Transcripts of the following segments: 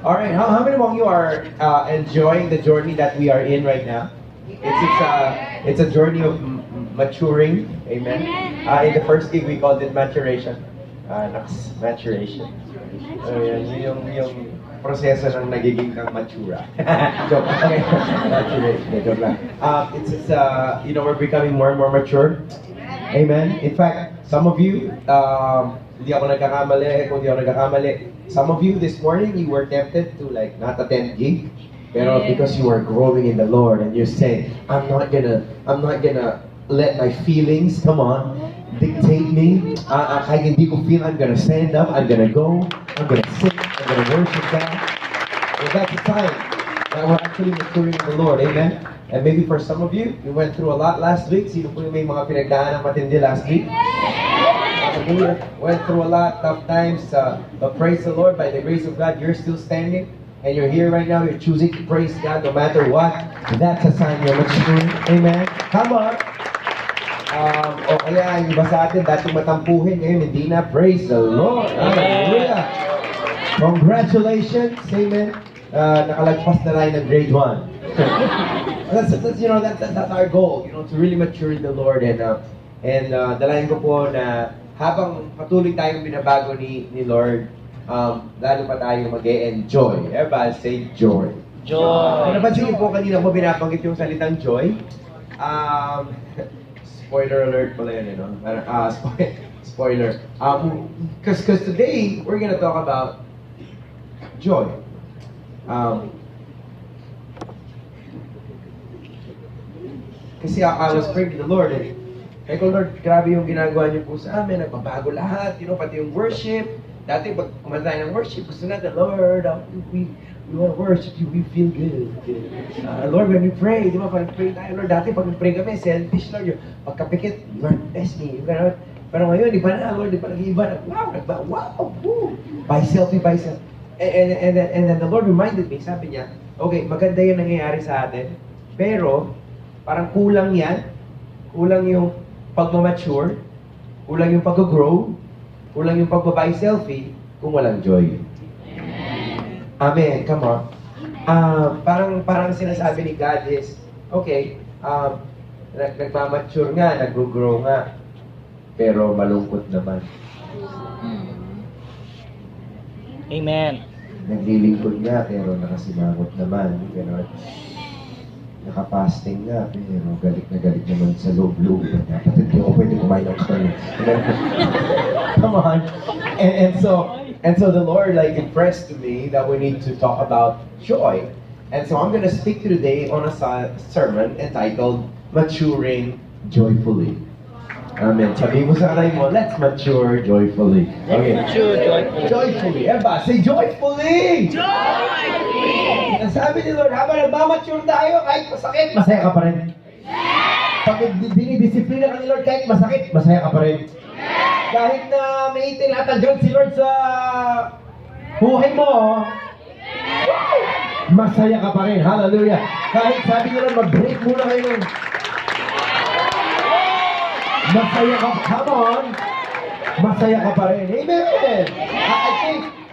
All right, how many of you are enjoying the journey that we are in right now? It's a journey of maturing, amen. In the first gig we called it maturation. Maturation. Yung proseso ng nagiging kang matura. Joke. Okay. Maturation. Joke lang. We're becoming more and more mature. Amen. In fact, some of you, hindi ako nagkakamali, kung hindi ako nagkakamali, some of you this morning, you were tempted to like not attend gig, pero because you are growing in the Lord and you're saying, I'm not gonna let my feelings, come on, dictate me. Kahit hindi ko feel, I'm gonna stand up, I'm gonna go, I'm gonna sing, I'm gonna worship God. And that's a sign that we're actually maturing in the Lord. Amen. And maybe for some of you, you went through a lot last week. Sino po yung may mga pinagdaan ng matindi last week? Went through a lot, tough times. But praise the Lord, by the grace of God, you're still standing. And you're here right now, you're choosing to praise God no matter what. That's a sign you're maturing. Amen. Come on. O kaya, yung iba sa atin, dating matampuhin, ngayon hindi na. Praise the Lord. Hallelujah. Congratulations. Amen. Nakalagpas na tayo ng grade 1. That's our goal, to really mature in the Lord. And dalayan ko po na habang patuloy tayong binabago ni Lord, lalo pa tayo mag-e-enjoy. Everybody say joy. Joy. Kung napansin niyo po kanina ko binabanggit yung salitang joy, spoiler alert pala yun, spoiler. Because today, we're gonna talk about joy. Kasi I was praying to the Lord eh. Kaya ko, Lord, grabe yung ginagawa niyo po sa amin, nagbabago lahat, pati yung worship. Dati pag kumanta tayo ng worship, gusto natin, Lord, we want to worship you, we feel good. Lord, when we pray, di ba, pag pray tayo, Lord, dati pag pray kami, selfish, Lord, yung pagkapikit, Lord, bless me. Pero ngayon, iba na, Lord, iba na, wow, woo. By self. And then the Lord reminded me, sabi niya, okay, maganda yung nangyayari sa atin, pero parang kulang yan, kulang yung pagmamature, kulang yung pag-grow, kulang yung pagbabay selfie, kung walang joy. Amen. Come on. Parang sinasabi ni God is, okay, nagmamature nga, nag-grow nga, pero malungkot naman. Amen. Naglilingkod nga, pero nakasimangot naman. Gano'n. Nakapasting nga, pero galit na galit naman sa loob-loob. Dapat hindi ako pwede kumain ng kanin. Come on. And so the Lord impressed to me that we need to talk about joy. And so I'm going to speak today on a sermon entitled Maturing Joyfully. Amen. Sabi mo sa kanay mo, let's mature joyfully. Okay. Mature joyfully. Joyfully. Eba, say joyfully! Joyfully! Ang sabi ni Lord, habang nagmamature tayo, kahit masakit, masaya ka pa rin. Pag dinidisiplina ka ni Lord, kahit masakit, masaya ka pa rin. Kahit na may itinatagyan si Lord sa buhay mo, masaya ka pa rin. Hallelujah. Kahit sabi ni Lord, mag-break muna kayo ng masaya ka, come on, masaya ka pa rin. Amen.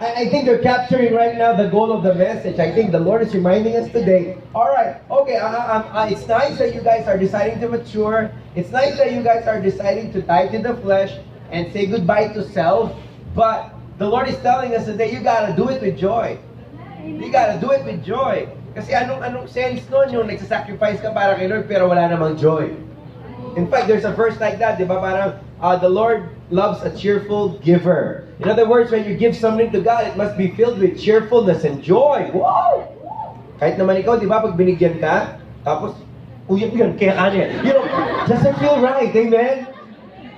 I think you're capturing right now the goal of the message. I think the Lord is reminding us today. All right, okay. It's nice that you guys are deciding to mature. It's nice that you guys are deciding to die to the flesh and say goodbye to self. But the Lord is telling us today, you gotta do it with joy. You gotta do it with joy. Kasi anong sense nun yung nagsasacrifice ka para kay Lord pero wala namang joy. In fact, there's a verse like that, di ba? Parang, the Lord loves a cheerful giver. In other words, when you give something to God, it must be filled with cheerfulness and joy. Wow! Kahit naman ikaw, di ba, pag binigyan ka, tapos, uyap-uyap, kaya kanin. Doesn't feel right, amen?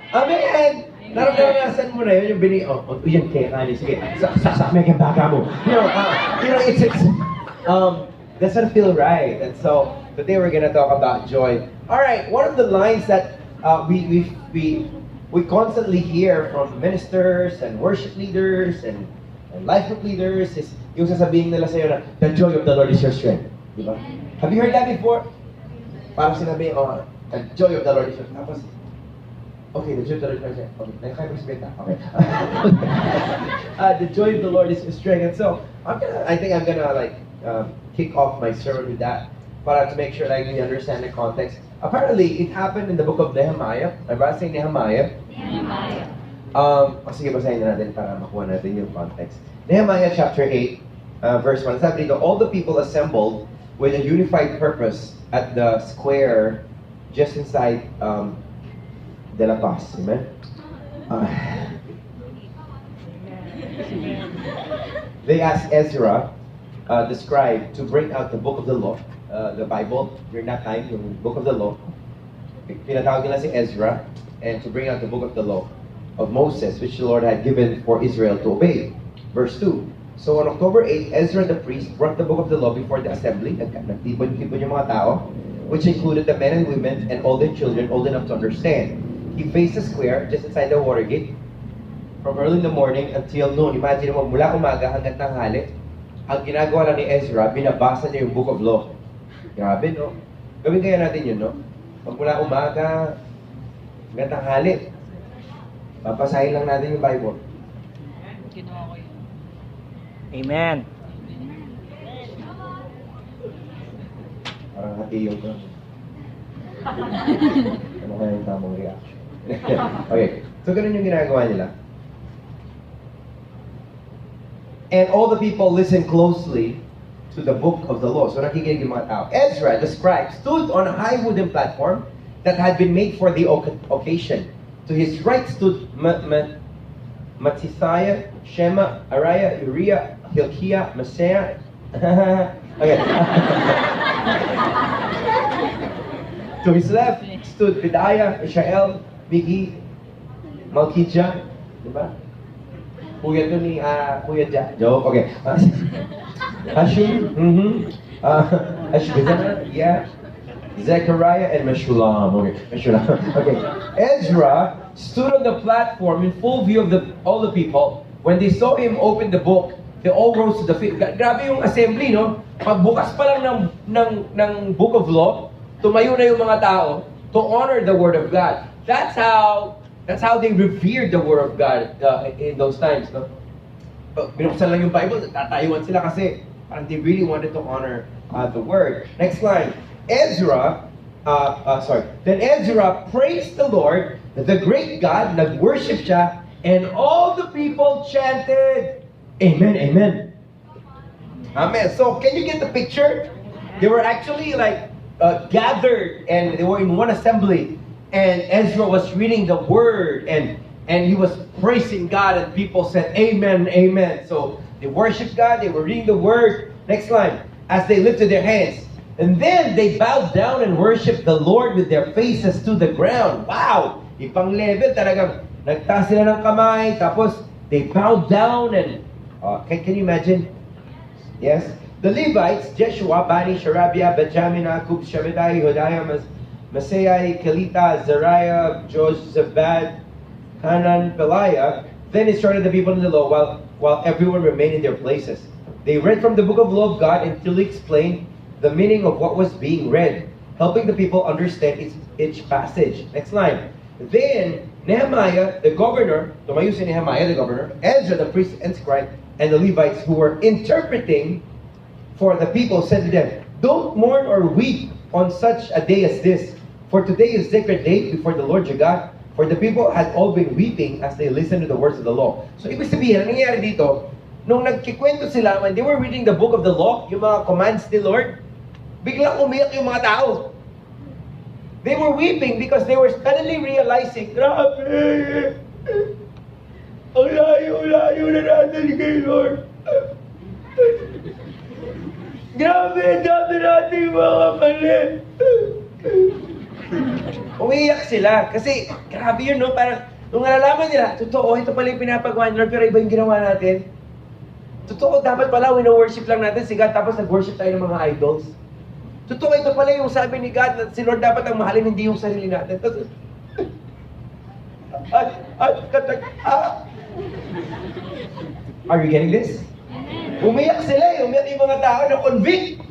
Amen! Naramdaman mo na yun, yung uyap, kaya kanin, sige, saksak mo yung baka mo. It's doesn't feel right. And so, today we're going to talk about joy. All right, one of the lines that we constantly hear from ministers and worship leaders and life group leaders is yung sasabihin nila sa'yo na, the joy of the Lord is your strength. Diba? Have you heard that before? Parang sinabi, the joy of the Lord is your strength. Tapos, Okay, the joy of the Lord is my strength. Okay, nakakaipagsipita. Okay. The joy of the Lord is my strength. And so, I think I'm gonna like kick off my sermon with that para to make sure like we understand the context. Apparently, it happened in the book of Nehemiah. Nabasa yung Nehemiah. Nehemiah. Sige, basahin na natin para makuha natin yung context. Nehemiah chapter 8, verse 1. Sabi dito, all the people assembled with a unified purpose at the square just inside De La Paz. Amen? They asked Ezra, the scribe, to bring out the book of the law, the Bible, during that time, yung book of the law. Pinatawag nila si Ezra, and to bring out the book of the law of Moses, which the Lord had given for Israel to obey. Verse 2. So on October 8, Ezra the priest brought the book of the law before the assembly. Nagtipon-tipon yung mga tao, which included the men and women and all the children old enough to understand. He faced the square just inside the water gate from early in the morning until noon. Imagine mo, mula umaga hanggang tanghali, ang ginagawa lang ni Ezra, binabasa niya yung book of law. Grabe, no? Gawin kaya natin yun, no? Pag mula umaga hanggang tanghali, babasahin lang natin yung Bible. Ginawa ko yun. Amen. Parang hati yung ko. Ano kaya yung tamang reaction? Okay, so ganun yung ginagawa nila. And all the people listened closely to the book of the law. So nakikinig yung mga tao. Ezra, the scribe, stood on a high wooden platform that had been made for the occasion. To his right stood Mattithiah, Shema, Ariah, Uriah, Hilkiah, Messiah. Okay. To his left stood Pedaiah, Mishael, Migi, Malkijah, diba? Kuya to ni Kuya Ja. Joke, okay. Hashum, Ashbizana, yeah. Zechariah and Meshulam. Okay, Meshulam. Okay. Ezra stood on the platform in full view of all the people. When they saw him open the book, they all rose to the feet. Grabe yung assembly, no? Pagbukas pa lang ng book of law, tumayo na yung mga tao to honor the word of God. That's how they revered the word of God in those times, no? Binuksan lang yung Bible, tatayuan sila kasi parang they really wanted to honor the word. Next line. Then Ezra praised the Lord, the great God, nag-worship siya, and all the people chanted, Amen, Amen. Amen. So, can you get the picture? They were actually like gathered, and they were in one assembly, and Ezra was reading the word, and he was praising God, and people said, Amen, Amen. So, they worshiped God, they were reading the word. Next line. As they lifted their hands, and then they bowed down and worshipped the Lord with their faces to the ground. Wow! Ibang level talagang nagtaas sila ng kamay, tapos they bowed down and can you imagine? Yes? The Levites, Jeshua, Bani, Sherebiah, Benjamin, Akub, Shebediah, Hodiah, Maaseiah, Kelita, Zariah, Jozabad, Hanan, Peliah, then instructed the people in the law while everyone remained in their places. They read from the book of law of God until he explained the meaning of what was being read, helping the people understand each passage. Next line. Then Nehemiah, the governor, tumayo si Nehemiah, the governor, Ezra, the priest and scribe, and the Levites who were interpreting for the people said to them, Don't mourn or weep on such a day as this, for today is sacred day before the Lord your God. For the people had all been weeping as they listened to the words of the law. So ibig sabihin, ang nangyayari dito, nung nagkikwento sila, when they were reading the book of the law, yung mga commands ni Lord, biglang umiyak yung mga tao. They were weeping because they were suddenly realizing, grabe, ang layo-layo na natin kay Lord. Grabe, dami natin mga mali. Umiyak sila kasi grabe yun, no? Parang nung nalalaman nila, totoo, ito pala yung pinapagawa ni Lord, pero iba yung ginawa natin. Totoo, dapat pala wino-worship lang natin si God, tapos nag-worship tayo ng mga idols. Totoo, ito pala yung sabi ni God na si Lord dapat ang mahalin, hindi yung sarili natin. Are you getting this? Umiyak sila eh. Umiyak yung mga tao na convict.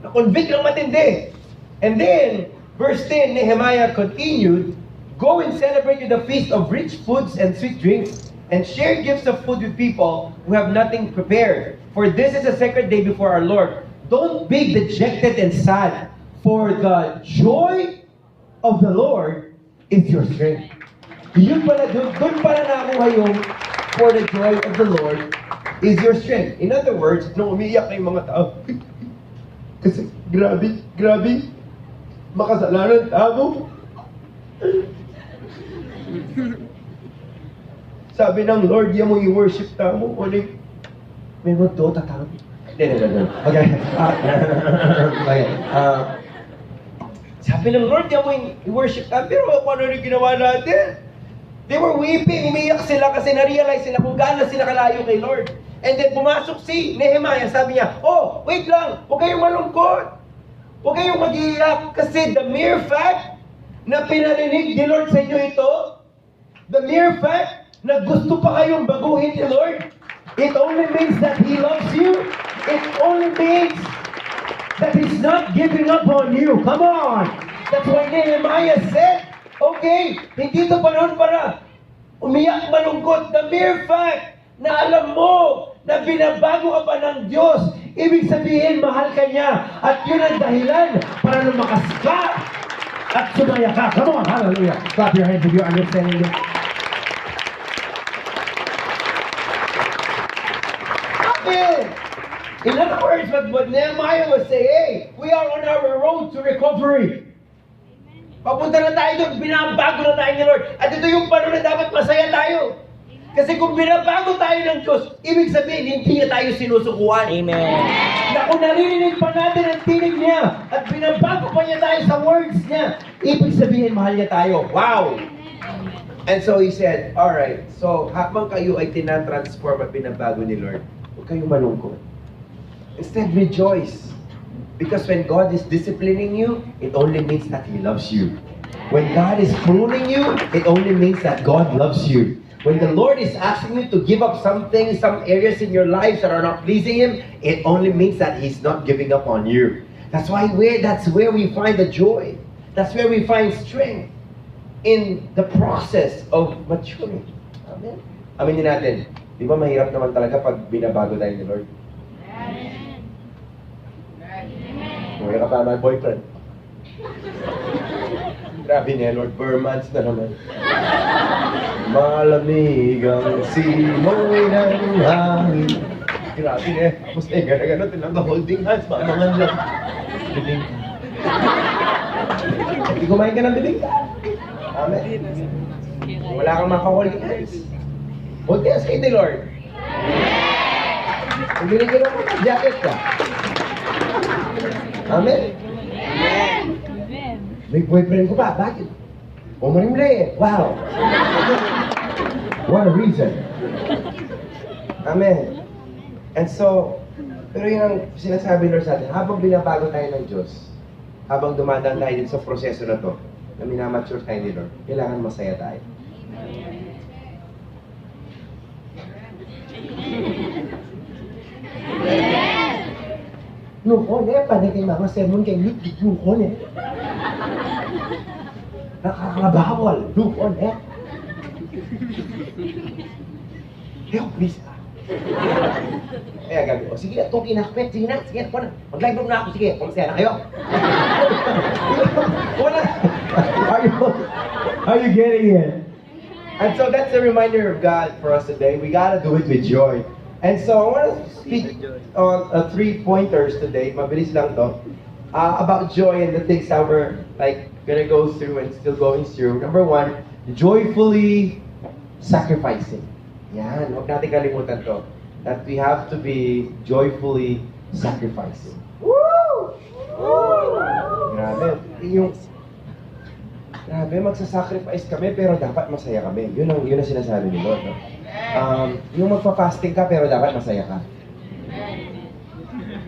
Na convict ng matindi. And then, verse 10, Nehemiah continued Go and celebrate with a feast of rich foods and sweet drinks, and share gifts of food with people who have nothing prepared. For this is a sacred day before our Lord. Don't be dejected and sad, for the joy of the Lord is your strength. Yun pala, doon pala nakuha yung for the joy of the Lord is your strength. In other words, nung umiiyak na yung mga tao, kasi grabe, makasalanan tao. Sabi ng Lord, yan mo i-worship tamo. May mo to, tatang. Okay. Sabi ng Lord, yan mo i-worship tamo. Pero ano rin ginawa natin? They were weeping, umiyak sila kasi na-realize sila kung gaano sila kalayo kay Lord. And then pumasok si Nehemiah, sabi niya, oh, wait lang, huwag kayong malungkot. Huwag kayong mag-iiyak kasi the mere fact na pinarinig ni Lord sa inyo ito, the mere fact na gusto pa kayong baguhin ni Lord, it only means that He loves you. It only means that He's not giving up on you. Come on! That's why Nehemiah said, okay, hindi ito panahon para umiyak malungkot. The mere fact na alam mo na binabago ka pa ng Diyos, ibig sabihin mahal ka niya. At yun ang dahilan para lumakas ka at sumaya ka. Come on, hallelujah. Clap your hands if you're understanding this. In other words, what Nehemiah was saying, hey, we are on our road to recovery. Papunta na tayo doon, binabago na tayo ni Lord. At ito yung panahon na dapat masaya tayo. Kasi kung binabago tayo ng Diyos, ibig sabihin, hindi niya tayo sinusukuan. Amen. Na kung naririnig pa natin ang tinig niya, at binabago pa niya tayo sa words niya, ibig sabihin, mahal niya tayo. Wow! And so he said, alright, so habang kayo ay tinatransform at binabago ni Lord, huwag kayong malungkot. Instead, rejoice. Because when God is disciplining you, it only means that He loves you. When God is pruning you, it only means that God loves you. When the Lord is asking you to give up something, some areas in your life that are not pleasing Him, it only means that He's not giving up on you. That's where we find the joy. That's where we find strength in the process of maturing. Amen? Aminin natin, di ba mahirap naman talaga pag binabago tayo ni Lord? Kaya ka pa my boyfriend. Grabe niya, Lord, months na naman. Malamig ang simoy ng hangin. Grabe niya. Tapos gano'n, tinangga holding hands, mamangan lang. Bibing. Hindi kumain ka ng bibing ka. Amen. Wala kang maka-holding hands. Hold hands kayo ni Lord. Kung binigyan mo, jacket ka. Amen? Amen. May boyfriend ko ba? Bakit? Umarimle. Wow. What a reason. Amen. And so, pero yun ang sinasabi Lord sa atin, habang binabago tayo ng Diyos, habang dumadaan tayo din sa proseso na to, na minamature tayo ni Lord, kailangan masaya tayo. Nung kone, panay kay Mama Sermon kay Youthgig nung kone. Nakakabawal, nung kone. Help, please. Kaya gabi ko, sige na, itong kinakpet, sige na, mag-live room na ako, sige, kumasaya na kayo. Wala. Are you getting it? And so that's a reminder of God for us today. We gotta do it with joy. And so I want to speak on 3 pointers today. Mabilis lang to. About joy and the things that we're gonna go through and still going through. Number 1, joyfully sacrificing. Yan, huwag natin kalimutan to. That we have to be joyfully sacrificing. Woo! Grabe. Grabe, magsasacrifice kami pero dapat masaya kami. Yun ang sinasabi ni Lord. No? Yung magpa-fasting ka pero dapat masaya ka.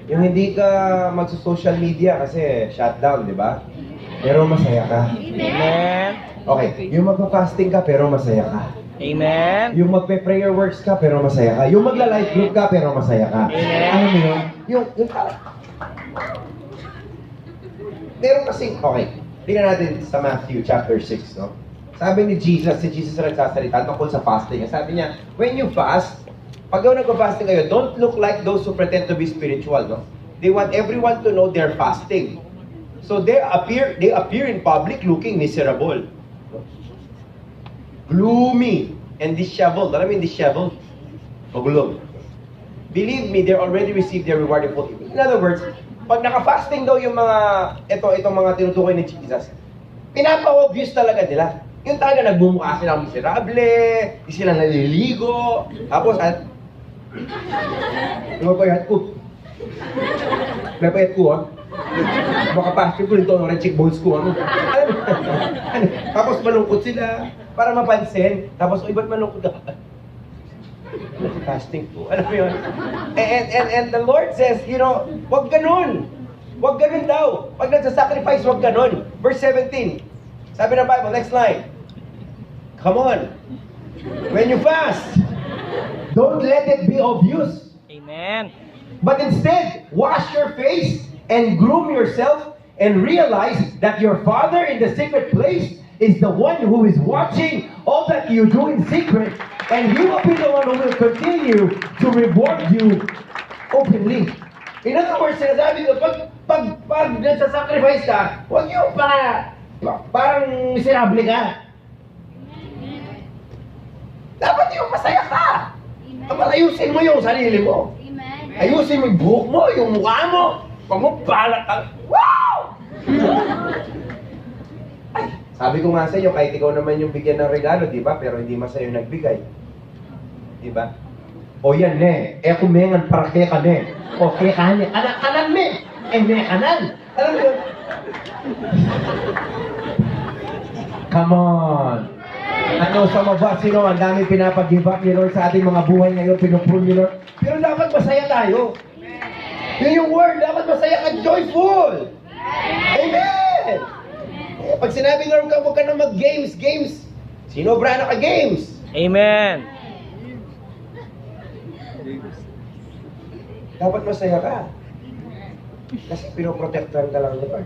Yung hindi ka magsa-social media kasi shutdown, di ba? Pero masaya ka. Amen. Okay, yung magpa-fasting ka pero masaya ka. Amen. Yung magpe-prayer works ka pero masaya ka. Yung magla-life group ka pero masaya ka. Amen. Ano mo yun? Yung meron kasing, okay, tingnan natin sa Matthew chapter 6, no? Sabi ni Jesus, si Jesus na nagsasalita tungkol sa fasting. Sabi niya, when you fast, pag nag-fasting kayo, don't look like those who pretend to be spiritual, no? They want everyone to know they're fasting. So they appear in public looking miserable. Gloomy and disheveled. Alam mo yung disheveled? Magulog. Believe me, they already received their reward in full. In other words, pag naka-fasting daw yung mga, itong mga tinutukoy ni Jesus, pinapa-obvious talaga nila. Yung talaga nagmumukha silang miserable, di sila naliligo, tapos lumapayat ko. Lumapayat ko, ha? Makapasok ko nito, ang cheekbones ko, ano? Tapos malungkot sila, para mapansin, tapos, ba't malungkot ka? Fasting po. Alam mo yun? And the Lord says, you know, wag ganun. Wag ganun daw. Pag nagsasacrifice, wag ganun. Verse 17. Sabi ng Bible, next line. Come on. When you fast, don't let it be obvious. Amen. But instead, wash your face and groom yourself and realize that your Father in the secret place is the one who is watching all that you do in secret, and He will be the one who will continue to reward you openly. In other words, sinasabi ko, pag nagsasacrifice ka, huwag yung parang miserable ka. Dapat yung masaya ka. Ayusin mo yung sarili mo. Ayusin mo yung buhok mo, yung mukha mo. Huwag mo balat ang, wow! Ay, sabi ko nga sa iyo, kahit ikaw naman yung bigyan ng regalo, di ba? Pero hindi masaya yung nagbigay. Di ba? O yan, ne. Kumengan para kaya ka, ne. O kaya ka, ne. Kanan, me. Me, kanan. Alam mo yun? Come on. Ano sa mabas, sino? Ang dami pinapag-give up ni Lord sa ating mga buhay ngayon, pinuprune ni Lord. Pero dapat masaya tayo. Yun yung word, dapat masaya ka, joyful. Amen! Pag sinabi ng Lord ka, huwag ka na mag-games. Sinobra na ka games. Amen. Dapat masaya ka. Kasi pinoprotektan ka lang ni Lord.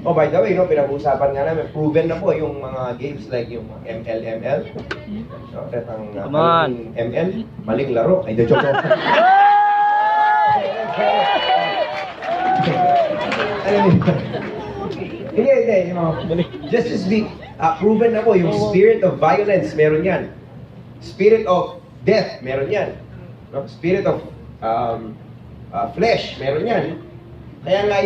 Oh, by the way, no, pinag-uusapan nga namin, proven na po yung mga games like yung ML. No, come on. ML, maling laro. Ay, joke. Hindi. Just to speak, proven na po, yung spirit of violence, meron yan. Spirit of death, meron yan. No? Spirit of flesh, meron yan. Kaya nga,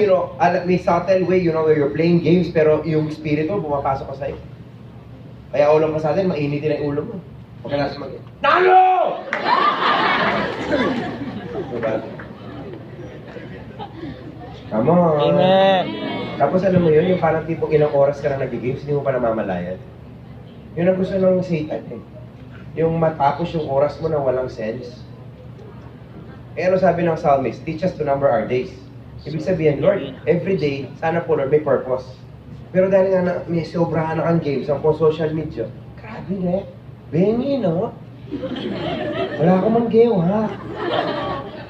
may subtle way, where you're playing games, pero yung spirit mo, bumapasok ka sa'yo. Kaya ulam ka sa atin, mainitin ang ulo mo. Huwag ka nasa Nalo! Diba? Come on. Amen. Tapos alam mo yun, yung parang tipong ilang oras ka na nag-games, hindi mo pa namamalayan. Yun ang gusto ng Satan eh. Yung matapos yung oras mo na walang sense. Eh ano sabi ng psalmist? Teach us to number our days. Ibig sabihin, Lord, every day, sana po Lord, may purpose. Pero dahil nga may sobrahan na kang games, ang po social media, grabe nga, bengi, no? Wala akong manggew, ha?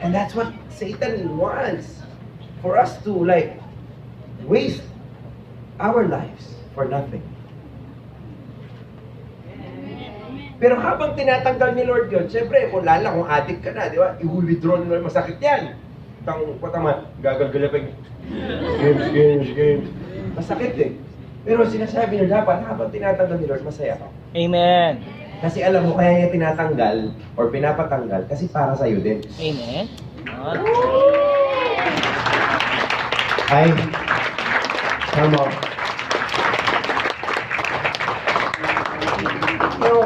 And that's what Satan wants. For us to, waste our lives for nothing. Pero habang tinatanggal ni Lord yun, siyempre, kung addict ka na, di ba? I-withdraw ni Lord, masakit yan. Patama, gagalgalapin. Games. Masakit eh. Pero sinasabi niya dapat, habang tinatanggal ni Lord, masaya ka. Amen. Kasi alam mo, kaya niya tinatanggal or pinapatanggal kasi para sa'yo din. Amen. Ay, come on.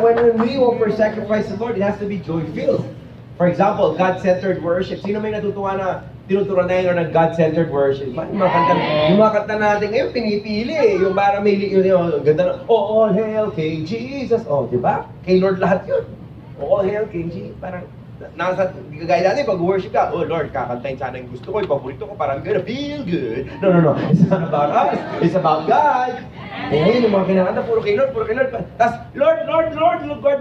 When we offer sacrifice to the Lord, it has to be joy-filled. For example, God-centered worship. Sino may tinuturuan na yun ng God-centered worship? Yung mga kanta natin ngayon, pinipili eh. Yung parang may ganda na, oh, all hail King Jesus. Oh, di ba? Kay Lord lahat yun. Oh, all hail King Jesus. Parang, gaya natin, pag-worship ka, oh Lord, kakantayin sana yung gusto ko, yung paborito ko, parang gonna feel good. No. It's not about us. It's about God. Eh ngayon, yung mga kinakanta, puro kay Lord. Tapos, Lord,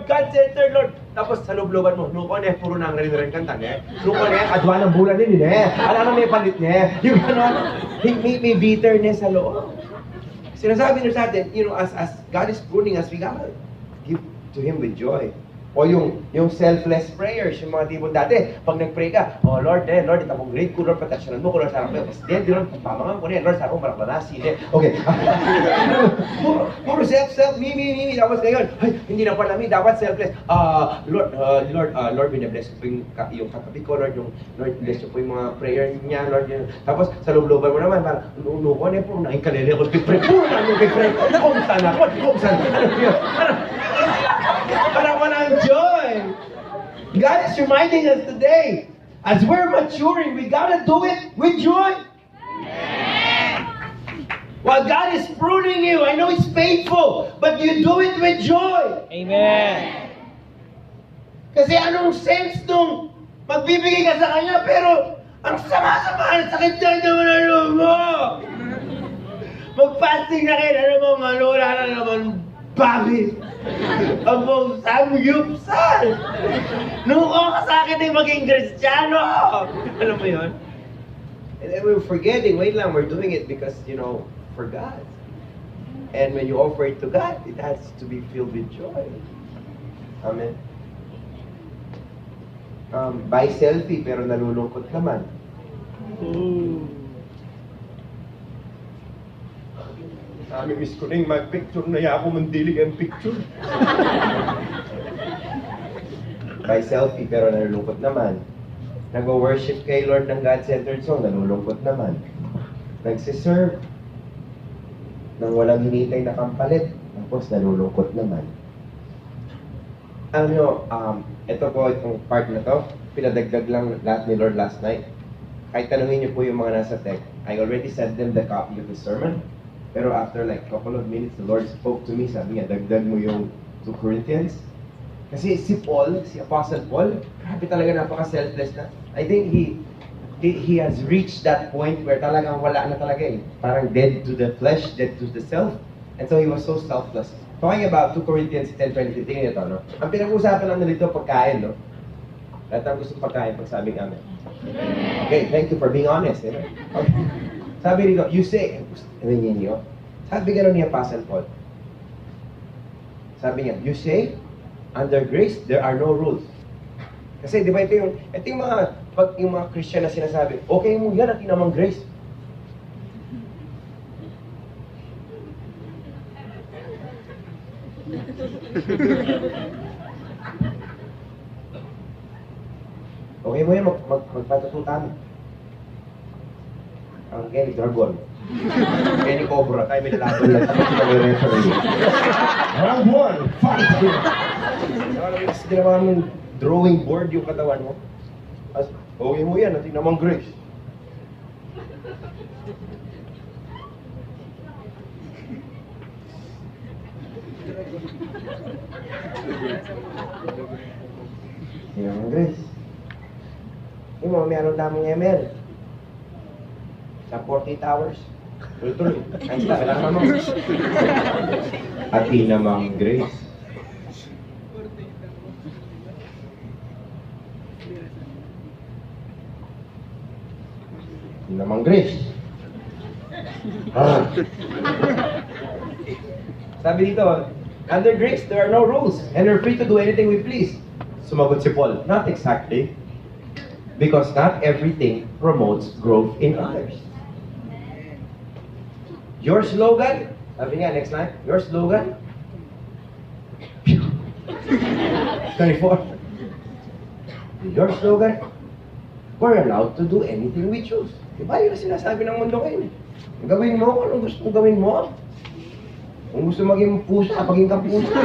God-centered, Lord. Tapos, sa loob-looban mo, nuko na, puro nang rin kanta niya. Nuko na, adwa ng bulan din eh. Alam na may palit niya. Yung gano'n, may bitterness sa loob. sinasabi niya sa atin, as God is pruning us, we gotta give to Him with joy. O yung selfless prayers, yung mga tipong dati, pag nag-pray ka, oh Lord, Lord, ito akong grade ko, Lord, protection mo ko, Lord, sarap ko, presidente, Lord, pamangan ko na, Lord, sarap ko, marapanasi, okay. puro self, me, tapos ngayon, ay, hindi na pala me, dapat selfless. Lord, binabless ko po yung katabi ko, Lord, bless ko po yung mga prayer niya, Lord, tapos sa loob-looban mo naman, parang, ko, puro nanging kalili ako, pipray, kung saan ako, parang walang joy. God is reminding us today, as we're maturing, we gotta do it with joy. While God is pruning you, I know He's faithful, but you do it with joy. Amen. Kasi anong sense nung magbibigay ka sa Kanya, pero ang sama-sama, ang sakit naman ano mo. Mag-fasting na kayo, wala na naman bagay. Ang mong samgyupsal. Nung ako kasakit ay maging Kristiyano. Alam mo yun? And then we're forgetting, wait lang, we're doing it because, for God. And when you offer it to God, it has to be filled with joy. Amen. Buy selfie pero nalulungkot naman. Miss ko na yung mag-picture na ako mandilig ang picture. By selfie pero nalulungkot naman. Nag-worship kay Lord ng God-centered song, nalulungkot naman. Nagsiserve nang walang hinitay na kampalit, tapos nalulungkot naman. Alam nyo, ito po, itong part na to, pinadagdag lang lahat ni Lord last night. Kahit tanungin niyo po yung mga nasa tech, I already sent them the copy of the sermon. Pero after like a couple of minutes, the Lord spoke to me, sabi niya, dagdag mo yung 2 Corinthians. Kasi si Apostle Paul, grabe talaga napaka-selfless na. I think he has reached that point where talagang wala na talaga eh. Parang dead to the flesh, dead to the self. And so he was so selfless. Talking about 2 Corinthians 10:20, tingin ito, no? Ang pinag-uusapan lang nito pagkain, no? Lahat ang gusto pagkain pag sabing amen. Okay, thank you for being honest. Okay. Sabi nito, you say, sabi gano'n ni Apostle Paul. Sabi niya, you say, under grace, there are no rules. Kasi di ba ito yung mga Christian na sinasabi, okay mo yan at namang grace. Okay mo yan, magpatututan. Ang Kenny Dragon. Kenny Cobra. Tayo may lalaban lang. Referee. Round 1, fight! Ginawa mong drawing board yung katawan mo. Okay mo yan, natin namang grace. Namang grace. Yung mga mayroon damang ML. Sa 48 hours. Tuloy-tuloy. Ayos na, kailangan mo. At di namang grace. Di namang grace. Sabi dito, under grace, there are no rules. And we're free to do anything we please. Sumagot si Paul, not exactly. Because not everything promotes growth in others. Your slogan, sabi nga next line, your slogan, 24. Your slogan, we're allowed to do anything we choose. Diba yun ang sinasabi ng mundo kayo? Gawin mo kung anong gusto mong gawin mo. Kung gusto maging pusa, maging kang pusa.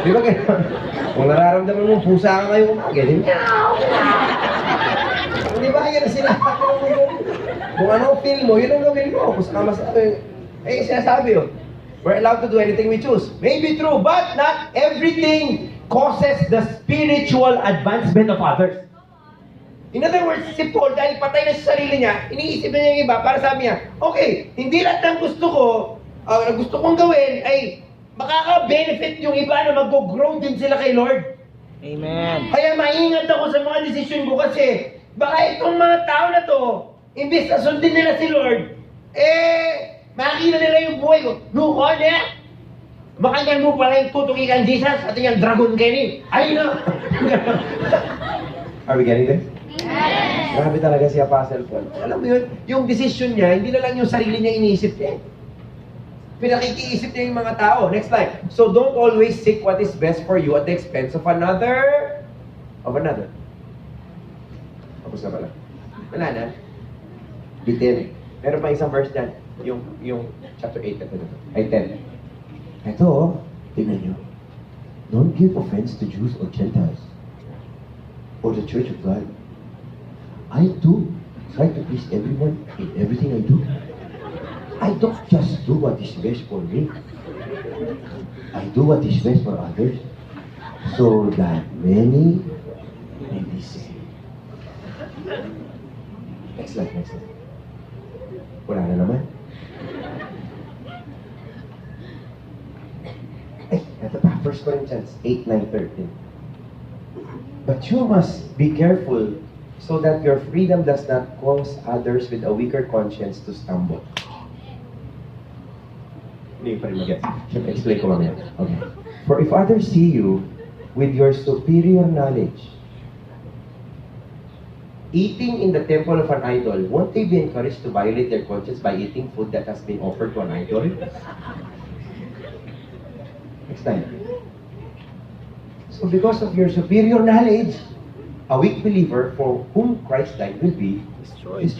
Di ba kayo? Kung nararamdaman mong pusa ka ngayon, ganyan. Di ba yan ang sinasabi ng mundo? Kung anong feel mo, yun ang gawin mo. Kung saka masabi, sinasabi yun. We're allowed to do anything we choose. Maybe true, but not everything causes the spiritual advancement of others. In other words, si Paul, dahil patay na sa sarili niya, iniisip na niya yung iba para sabi niya, okay, hindi lahat ng gusto kong gawin ay makaka-benefit yung iba na mag-grow din sila kay Lord. Amen. Kaya maingat ako sa mga desisyon ko kasi baka itong mga tao na to, imbis na sundin nila si Lord, Makikita nila yung buhay ko. Nukon eh! Makanya mo pala yung tutukikan Jesus at yung dragon kayo ay na! Are we getting this? Grabe talaga si Apostle Paul. Alam mo yun, yung decision niya, hindi na lang yung sarili niya iniisip niya. Pinakikiisip niya yung mga tao. Next slide. So don't always seek what is best for you at the expense of another. Tapos na pala. Wala na. Bitin. Meron pa isang verse dyan. Yung chapter 8. Ay, 10. Ito, tingnan nyo. Don't give offense to Jews or Gentiles or the Church of God. I too try to please everyone in everything I do. I don't just do what is best for me. I do what is best for others so that many may be saved. Next slide. Wala na naman. Ito pa, 1 Corinthians 8, 9, 13. But you must be careful so that your freedom does not cause others with a weaker conscience to stumble. Hindi pa rin mag-get. Siyempre, explain ko mamaya. Okay. For if others see you with your superior knowledge eating in the temple of an idol, won't they be encouraged to violate their conscience by eating food that has been offered to an idol? Next time. So because of your superior knowledge, a weak believer for whom Christ died will be destroyed.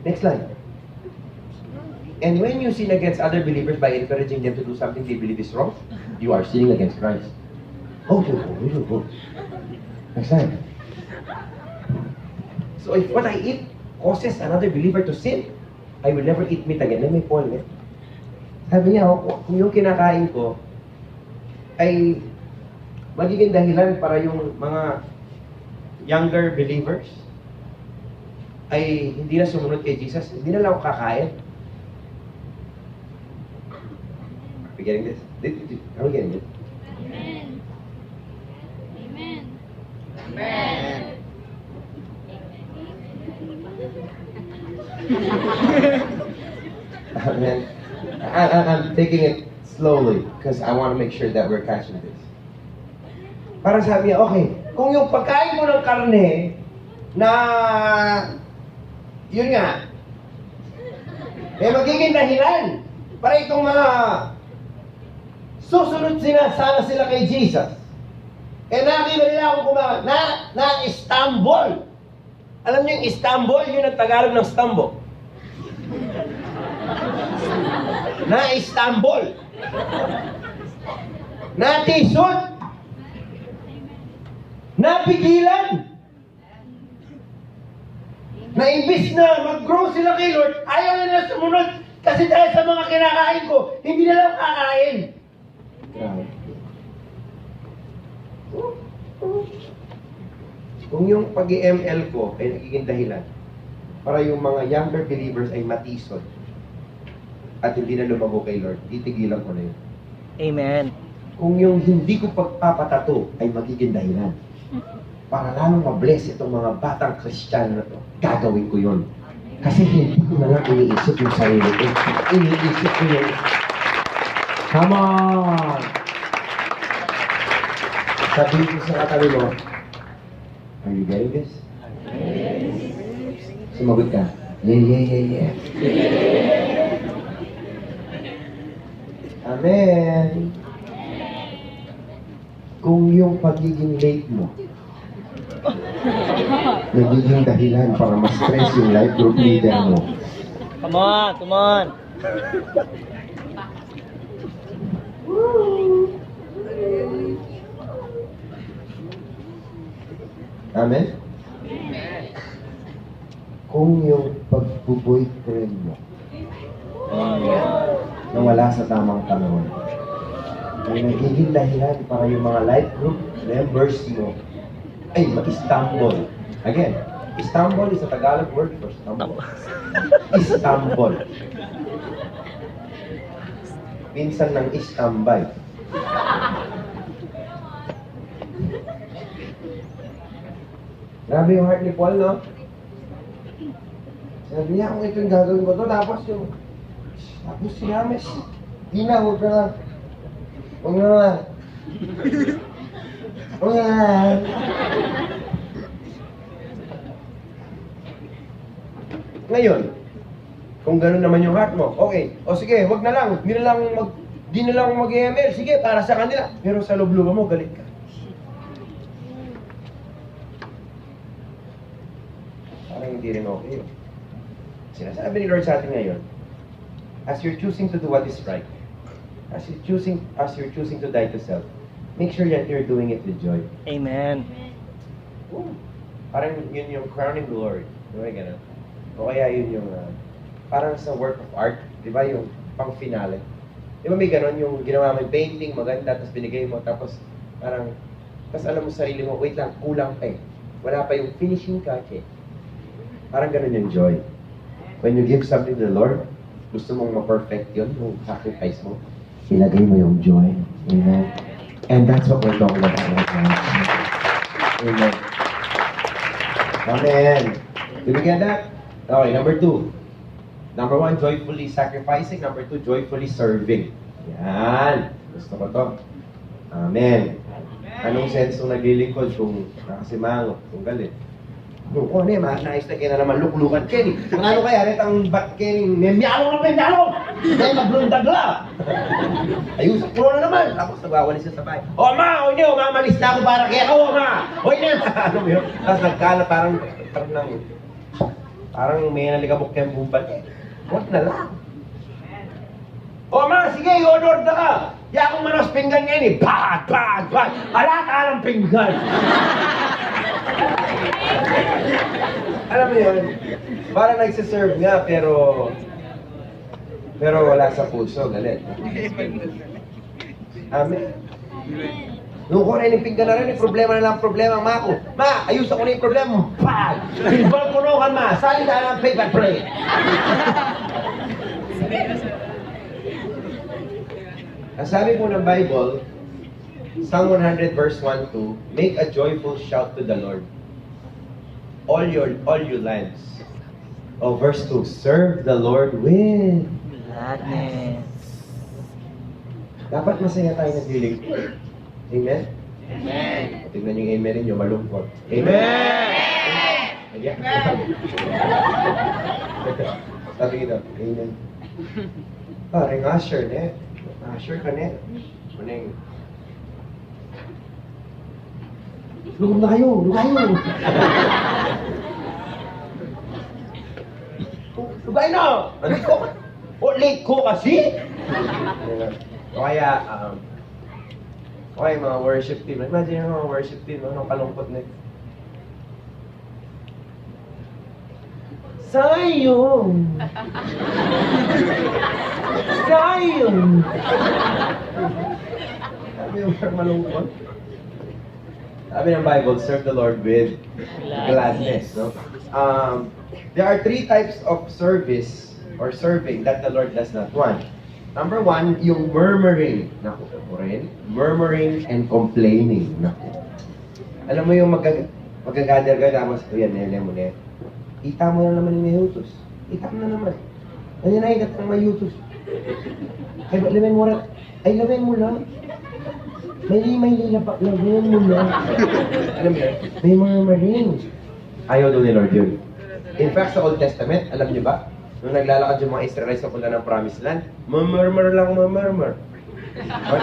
Next slide. And when you sin against other believers by encouraging them to do something they believe is wrong, you are sinning against Christ. Oh. Next slide. So if what I eat causes another believer to sin, I will never eat meat again. Let me Paul, eh? Sabi niya, kung yung kinakain ko ay magiging dahilan para yung mga younger believers ay hindi na sumunod kay Jesus, hindi na lang ako kakain. Are we getting this? Are we getting it? Amen. Amen. I'm taking it slowly because I want to make sure that we're catching this. Para sabi niya, okay, kung yung pagkain mo ng karne na, yun nga, magiging dahilan para itong mga susunod sana sila kay Jesus. Nakita nila ako kumakain na Istanbul. Alam niyo yung Istanbul, yun ang Tagalog ng Stambo. Na Istanbul. Na tisod. Na pigilan. Na imbis na mag-grow sila kay Lord, ayaw na nila sumunod. Kasi dahil sa mga kinakain ko, hindi na lang kakain. Kung yung pag-ML ko ay nagiging dahilan para yung mga younger believers ay matisod at hindi na lumago kay Lord, titigilan ko na yun. Amen. Kung yung hindi ko pagpapatato ay magiging dahilan para lalong ma-bless itong mga batang Kristiyano na to, gagawin ko yun. Kasi hindi ko na lang iniisip yung sarili ko. Iniisip ko yun. Come on! Sabihin ko sa katabi mo, are you getting this? Sumagot ka. Yeah. Amen. Kung yung pagiging late mo nagiging dahilan para ma-stress yung life group leader mo. Come on. Amen? Kung yung pag-boyfriend mo na wala sa tamang panahon ay nagiging dahilan para yung mga life group members mo ay ma-Istanbul. Again, Istanbul is a Tagalog word for stumble. Istanbul. Minsan ng istambay. Grabe yung heart ni Paul, no? Sabi niya, kung ito yung gagawin ko to, tapos si Rames, di na, huwag na lang. Huwag na lang. Huwag na lang. Ngayon, kung gano'n naman yung heart mo, okay, o sige, huwag na lang, di na lang mag-EML, sige, para sa kanila. Pero sa loob-loob mo, galit ka. Parang hindi rin okay yun. Sinasabi ni Lord sa atin ngayon, as you're choosing to do what is right, as you're choosing to die to self, make sure that you're doing it with joy. Amen. Ooh, parang yun yung crowning glory. Di ba gano'n? O kaya yun yung, parang sa work of art, di ba yung pang-finale? Di ba may gano'n yung ginawa mo yung painting, maganda, tapos binigay mo, tapos parang, tapos alam mo sa sarili mo, wait lang, kulang pa eh. Wala pa yung finishing touch eh. Parang gano'n yung joy. When you give something to the Lord, gusto mong ma-perfect yun, yung sacrifice mo, ilagay mo yung joy. Amen? And that's what we're talking about right now. Amen. Amen. Did we get that? Okay, number 2. Number 1, joyfully sacrificing. Number 2, joyfully serving. Yan. Gusto ko to. Amen. Anong sense nung naglilingkod kung nakasimango, kung galit? Kung ano eh, nais na kaya na naman luklukan Kenny. Kung ano kaya, rin ang bat Kenny, miyalong na miyalong! Dahil maglundag lang! Ayusak ko na naman! Tapos nagwawalis siya sa bahay. O ma! O niyo! Mamalis na ako para kaya ako ma! O niyo! Ano mo yun? Tapos nagkala parang may naligabok kayong bumbal eh. Huwag na lang. O ma! Sige! I-honor na ka! Di akong manos pinggan ngayon eh! Bad! Alata ng pinggan! Alam mo yun, parang nagsiserve nga, pero wala sa puso, galit. Amen. Nung ko na pinggan na rin, yung problema na lang problema ang mako. Ma, ayos ako na yung problema mo. Pag! Pinbal ko no ka, ma. Sali na lang paper play. Ang sabi po ng Bible, Psalm 100 verse 1 to, make a joyful shout to the Lord, all your lands. Oh, verse 2, serve the Lord with Gladness. Dapat masaya tayo naglilingkod. Amen? Amen. Tignan yung amen ninyo, malungkot. Amen! Ayan. Sabi ito, amen. Parang usher, ne? Usher ka, ne? Maneng. Lugod na kayo! Lugay na! Late ko! O, late ko kasi! O kaya, mga worship team. Imagine yung mga worship team, anong kalungkot na Sayong! Sabi yung malungkot. Sabi ng Bible, serve the Lord with gladness. No? There are 3 types of service or serving that the Lord does not want. Number 1, yung murmuring. Naku, rin. Murmuring and complaining. Naku. Alam mo yung magagather ka, tapos, yan, nene mo na. Kita mo na naman yung may utos. Kita mo na naman. Ano na ikat ng may utos? Ay, lamin mo lang. Ay, lamin mo lang. May lilapa, lamin mo lang. Alam mo yan? May murmuring. Ayaw doon ni Lord yun. In fact, sa Old Testament, alam niyo ba? Nung naglalakad yung mga Israelites sa punta ng Promised Land, murmur.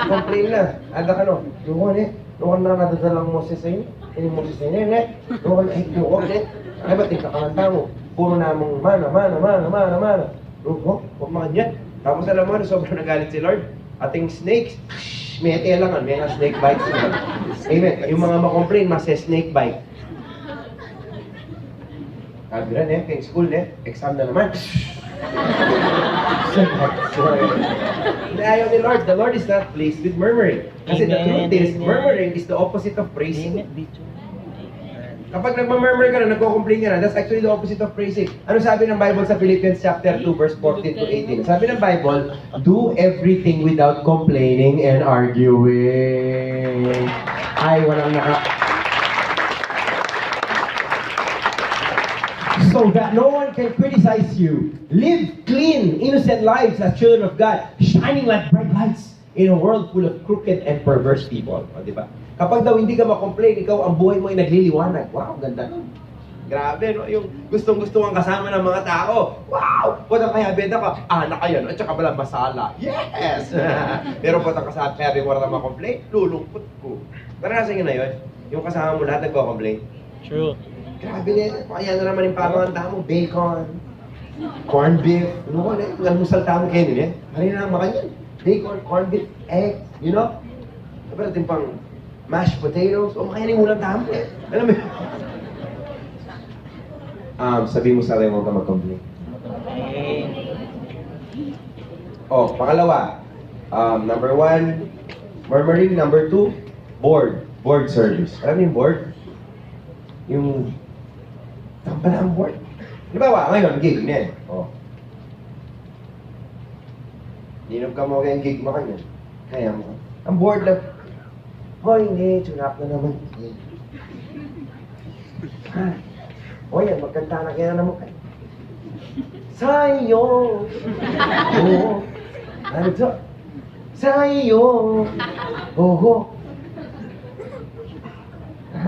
Complain lang. Ada ka no? Nung na nadadalang Moses sa inyo? Ini Moses sa inyo, Nung ay ba't kakakanta mo? Puro namang mana. Huwag mga yan. Tapos alam mo, sobrang nagalit si Lord. Ating snakes, may lang, may nga snake bites. Amen. Yung mga makomplain, snake bite. Sabi na, kay school, exam na naman. Ayaw ni Lord. The Lord is not pleased with murmuring. Kasi the truth is, murmuring is the opposite of praising. Kapag nagmamurmur ka na, nagko-complain ka na, that's actually the opposite of praising. Ano sabi ng Bible sa Philippians chapter 2, verse 14 to 18? Sabi ng Bible, do everything without complaining and arguing. Ay, walang so that no one can criticize you. Live clean, innocent lives as children of God, shining like bright lights in a world full of crooked and perverse people. O, di ba? Kapag daw hindi ka makomplain, ikaw ang buhay mo ay nagliliwanag. Wow, ganda nun. Grabe, no? Yung gustong-gusto kang kasama ng mga tao. Wow! Punta kaya beda ka, anak ka yan, at saka pala masala. Yes! Pero punta ka sa kaya wala na makomplain, lulungkot ko. Naranasan nyo na yun? Yung kasama mo lahat nagko-complain? True. Grabe na, kaya na naman yung pamanganta mo, bacon, corned beef, ano ko na, yung almusal tamo kayo nila, harina lang makanyan. Bacon, corned beef, egg, you know? Sabi natin pang mashed potatoes, o makayan yung ulam tamo eh. Alam mo yun? Sabi mo sa akin, huwag ka mag-complain. Oh, pangalawa, number 1, murmuring. Number 2, board service. Alam mo yung board? Yung tampala ang board. Halimbawa, ngayon, gig na. Oh. Dinom ka mo kayong gig mo kanya. Kaya mo. Ang board lang. Hoy, hindi. Tunap na naman. Hoy, magkanta na kaya naman kayo. Sa'yo. Oo. Ano ito? Sa'yo. Oo.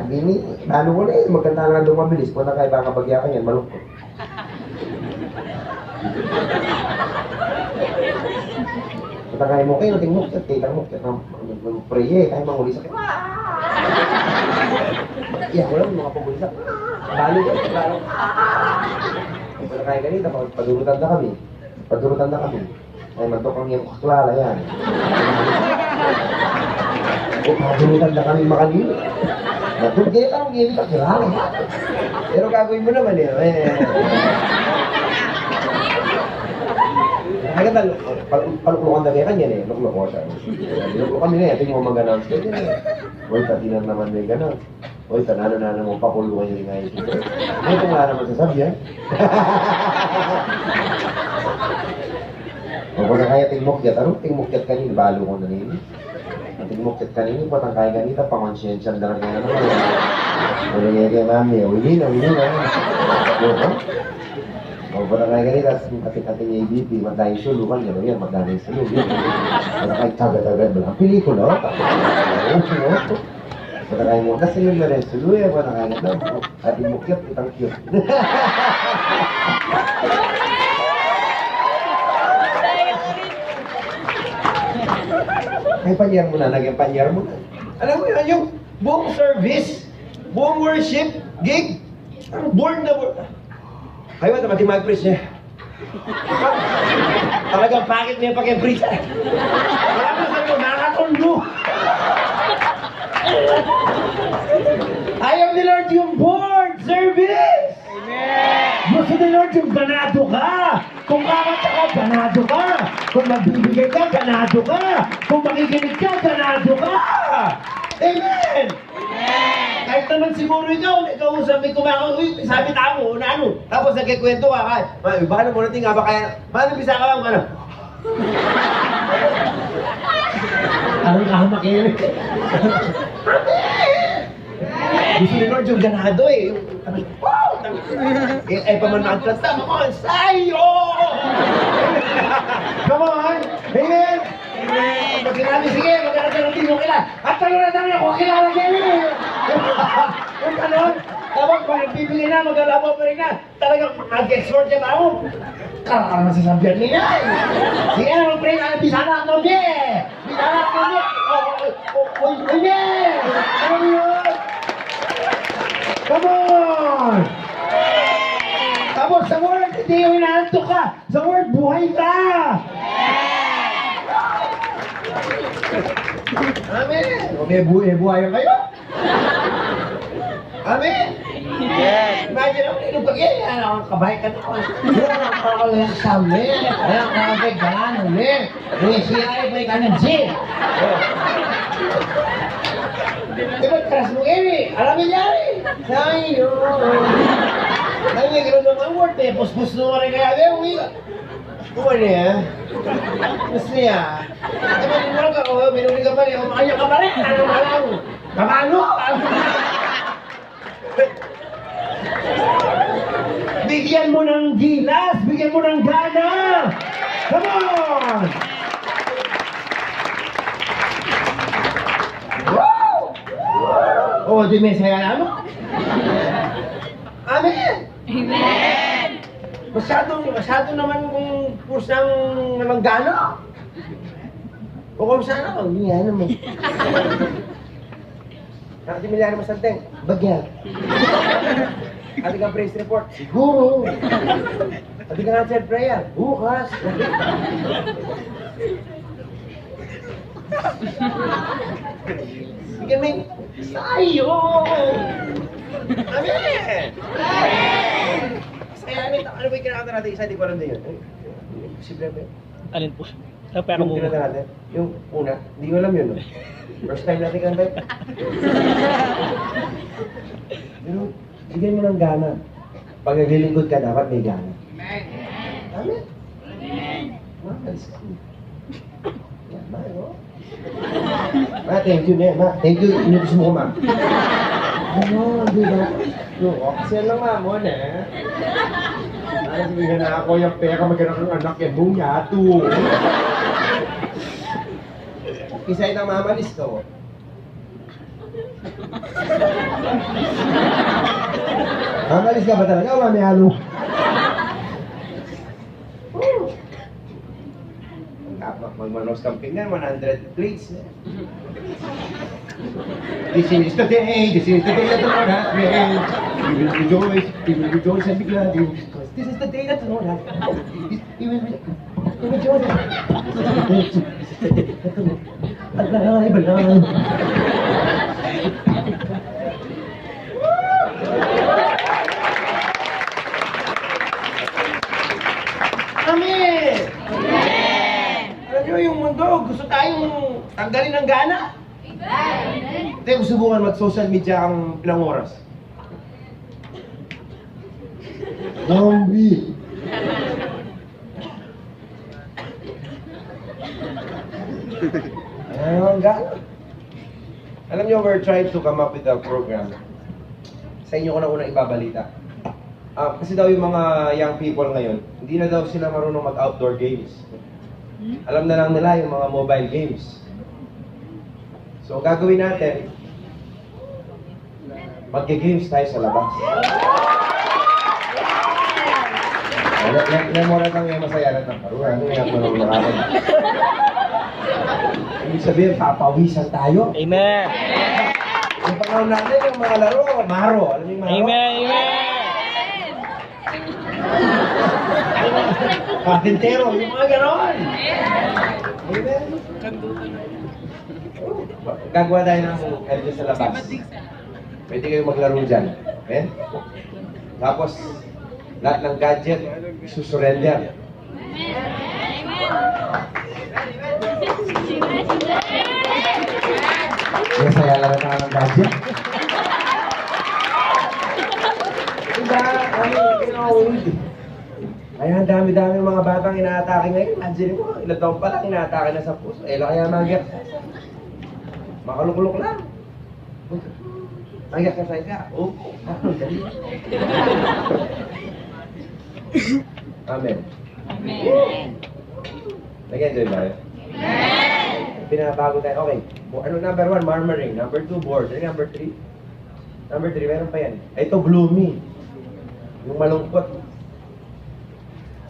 Bini, lalo mo na eh, magkanta na doon mabilis. Kung na kayo baka bagyakan yan, malungkot. Punta kayo mo kayo, tingmok, titang mo, mag-pray eh, kayo manguli sa kayo. Iya, wala mga paguli sa balo ko, balo. Punta kayo ganito, padurutan na kami. Ay, magtokang yung kaklala yan. O, padurutan na kami makanino. Matugay ka, hindi ka kilala. Pero gagawin mo naman eh. Kaya ka paluklukan na kaya kanya eh. Lukluk siya. Lukluk kami na eh. Ito yung mga mag-announce ka din eh. Uy, tatinan naman may gano'n. Uy, tanano-nano mo pakulukan yung ngayon. Ito nga naman sasabihan. O kung na kaya tingmokyat, anong tingmokyat kanina? Balo ko na nini. Ang tingmokyat kanina, patang kaya ganita, pakonsyensyan na lang kaya naman. Wala niya kaya mami, hindi na. O patang kaya ganita, kating-kating niya i-BP, magdahing sulukan, yan, magdahing sulug. Patang kaya taga-taga, ang pelikula, patang kaya mo, kasi yung na rin suluya, patang kaya na, at tingmokyat, itang cute. Ay, panyar mo na, naging panyar mo na. Alam mo yun, yung buong service, buong worship, gig, board na board. Ay, wala, mati mag-preach niya. Talagang pakit niya pag-preach. Wala mo sa iyo, nakatondo. Ayaw ni Lord yung board service. Amen. Gusto ni Lord yung ganado ka. Kung kakanta ka, ganado ka. Kung magbibigay ka, ganado ka. Kung makikinig ka, ganado ka. Amen! Amen! Kahit naman siguro ikaw usap, may kumakang, uy, sabi tamo, na ano. Tapos nagkikwento ka, paano mo natin nga ba kaya, paano bisa ka bang, ano? Anong kahamak yun? Gusto ni Lord yung ganado eh. Wow! Eh, pamanaan ka, tama ko, sayo! Come on! Amen! Amen! Pag-inabi, sige, magkakaroon mo kila. At talo na namin ako, kilala kayo eh! Kung ganon, tapos kung nagbibigay na, mag-alabo pa rin na, talagang mag-exhort siya ba mo? Karang masasabihan niya eh! Sige na, mag-pray na, bisana ako niya eh! Bisana ako niya! Uy, niya! Ano yun? Come on! Tapos sa word, hindi yung inaantok ka. Sa word, buhay ka! Amen! Buhay kayo? Amen! Imagine ako, inupagyan. Ang kabay ka naman. Ang pakalang sabi. Ang kabay ka naman ulit. Siya ay may ka ng gym. Diba, teras mo ini? Alam niya rin. Sayo. Ay, may gano'n ng award eh. Puspus mo rin kaya. Uwi ka. Uwan niya. Gusto niya. Ay, maninurag ako. Minuli ka pa rin. Makanya ka pa rin. Anong alam? Kamano? Hindi Bigyan mo ng gilas! Bigyan mo ng gana! Come on! Wow! Oh, di may saya na ano? Amen! Amen. Masyado naman kung pusang naman gana. O kung saan ako, hindi yan naman. Nakatimilya naman sa teng, bagyan. Ati kang praise report, siguro. Ati kang answered prayer, bukas. Bigyan mo yung sayo. Amen! Kaya ano ba yung kinakanta natin? Isa, di ko alam din yun. Posible ba yun? Alin po? Pero Yung mo. kinakanta natin? Yung una, hindi ko alam yun. No? First time natin kanta. Pero, bigyan mo ng gana. Pag naglilingkod ka, dapat may gana. Amen? Amen. Yan, ma, no? Ma, thank you, ne. Ma, thank you. Inutos mo ko, ma. Ano, di ba? Yung oxygen lang, ma, mo, ne. Ano, sabihin na ako yung pera, magkaroon ng anak, yan, mong yato. Isa itang mamalis ko. Mamalis ka ba talaga o mamihalo? Magmanos camping na, 100 plates na. This is the day that the Lord has made. We will rejoice and be glad. Because this is the day that the Lord has made. We will rejoice. At lahay ba lang? Amen! Alam nyo, yung mundo, gusto tayong tanggalin ng gana. Tayo subukan mag-social media ang ilang oras. Zombie! Ang gana. Alam nyo, we're trying to come up with a program. Sa inyo ko na unang ibabalita. Kasi daw yung mga young people ngayon, hindi na daw sila marunong mag-outdoor games. Alam na lang nila yung mga mobile games. So, gagawin natin, magge-games tayo sa labas. Memora lang yung masaya na nakaruhan. Ano yung marunong nakakot? Ibig sabihin, papawisan tayo. Amen. Yung panahon natin, yung mga laro, maro. Alam mo yung maro? Amen. Amen. Carpintero, yung mga ganon. Amen. Gagawa tayo ng LG sa labas. Pwede kayo maglaro dyan. Amen? Tapos, lahat ng gadget, susurrender. Masaya lang na ng gadget. Diba? Kaya ang dami-dami mga batang inaatake ngayon. Imagine mo, ilang taon pa lang inaatake na sa puso. Kaya mag-get. Makalulok lang. Mag-exercise ka. Oo. Dali. Amen. Amen. Nag-enjoy ba kayo? Pinabago tayo. Okay. Ano number 1? Murmuring. Number 2, bored. Ano number 3? Number 3, meron pa yan. Ito, gloomy. Yung malungkot.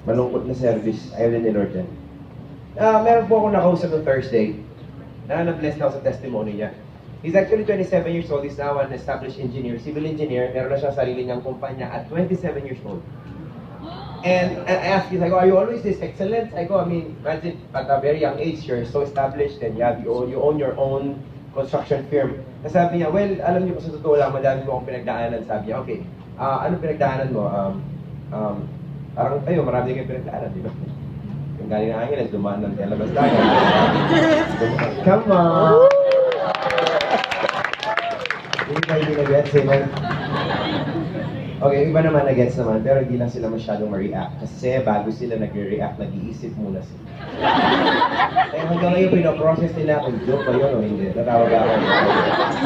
Malungkot na service. Ayaw din ni Lord yan. Meron po akong nakausap ng Thursday na na-bless na ako sa testimony niya. He's actually 27 years old. He's now an established engineer, civil engineer. Meron na siya sarili niyang kumpanya at 27 years old. And I asked him, I go, are you always this excellent? I go, I mean, imagine at a very young age, you're so established and you own your own construction firm. Sabi niya, well, alam niyo po sa totoo lang, madami mo akong pinagdaanan. Sabi niya, okay, ano pinagdaanan mo? Parang tayo, marami kayong pinagdaanan, di ba? Yung galing na Angeles, dumaan ng Telabas tayo. Come on! Hindi ba hindi nag-gets, amen? Okay, iba naman nag-gets naman, pero hindi lang sila masyadong ma-react. Kasi bago sila nag-react, nag-iisip muna sila. Kaya hanggang ngayon, pinoprocess nila kung joke ba yun o hindi. Natawag ako.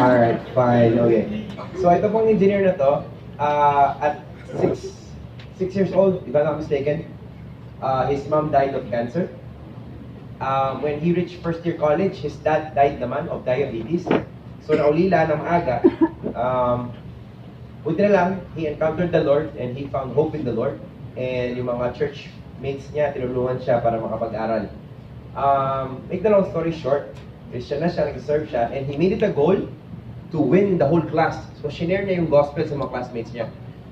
Alright, fine, okay. So ito pong engineer na to, at 6 6 years old, if I'm not mistaken. His mom died of cancer. When he reached first year college, his dad died naman of diabetes. So naulila ng maaga. Buti na lang, he encountered the Lord and he found hope in the Lord. And yung mga church mates niya, tinulungan siya para makapag-aral. Make the long story short, Christian na siya, nag-serve siya, and he made it a goal to win the whole class. So, shinare niya yung gospel sa mga classmates niya.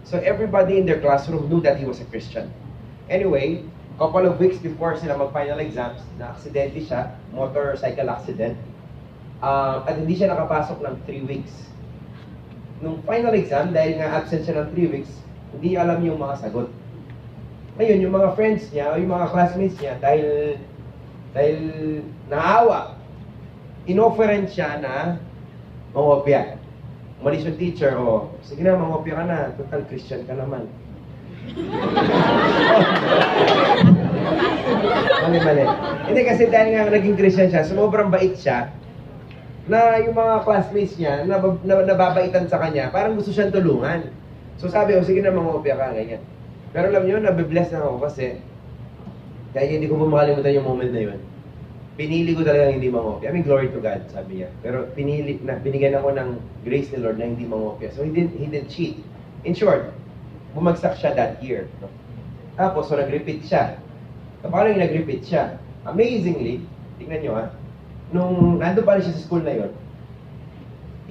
So, everybody in their classroom knew that he was a Christian. Anyway, couple of weeks before sila mag-final exams, na-aksidente siya, motorcycle accident, at hindi siya nakapasok ng 3 weeks. Nung final exam, dahil nga absent siya ng 3 weeks, hindi alam yung mga sagot. Ngayon, yung mga friends niya, o yung mga classmates niya, dahil naawa, inofferan siya na mangopya. Umalis yung teacher, sige na, mangopya ka na, total Christian ka naman. Mali. Hindi kasi dahil nga naging Christian siya, sobrang bait siya, na yung mga classmates niya, nababaitan sa kanya, parang gusto siyang tulungan. So sabi ko, sige na, mangopya ka, ganyan. Pero alam niyo, nabibless na ako kasi, kaya hindi ko pa makalimutan yung moment na yun. Pinili ko talaga hindi mangopya. I mean, glory to God, sabi niya. Pero binigyan ako ng grace ni Lord na hindi mangopya. So he didn't cheat. In short, bumagsak siya that year. No? Tapos, so nag-repeat siya. So, paano yung nag-repeat siya? Amazingly, tingnan nyo nung nandun pa rin siya sa school na yun,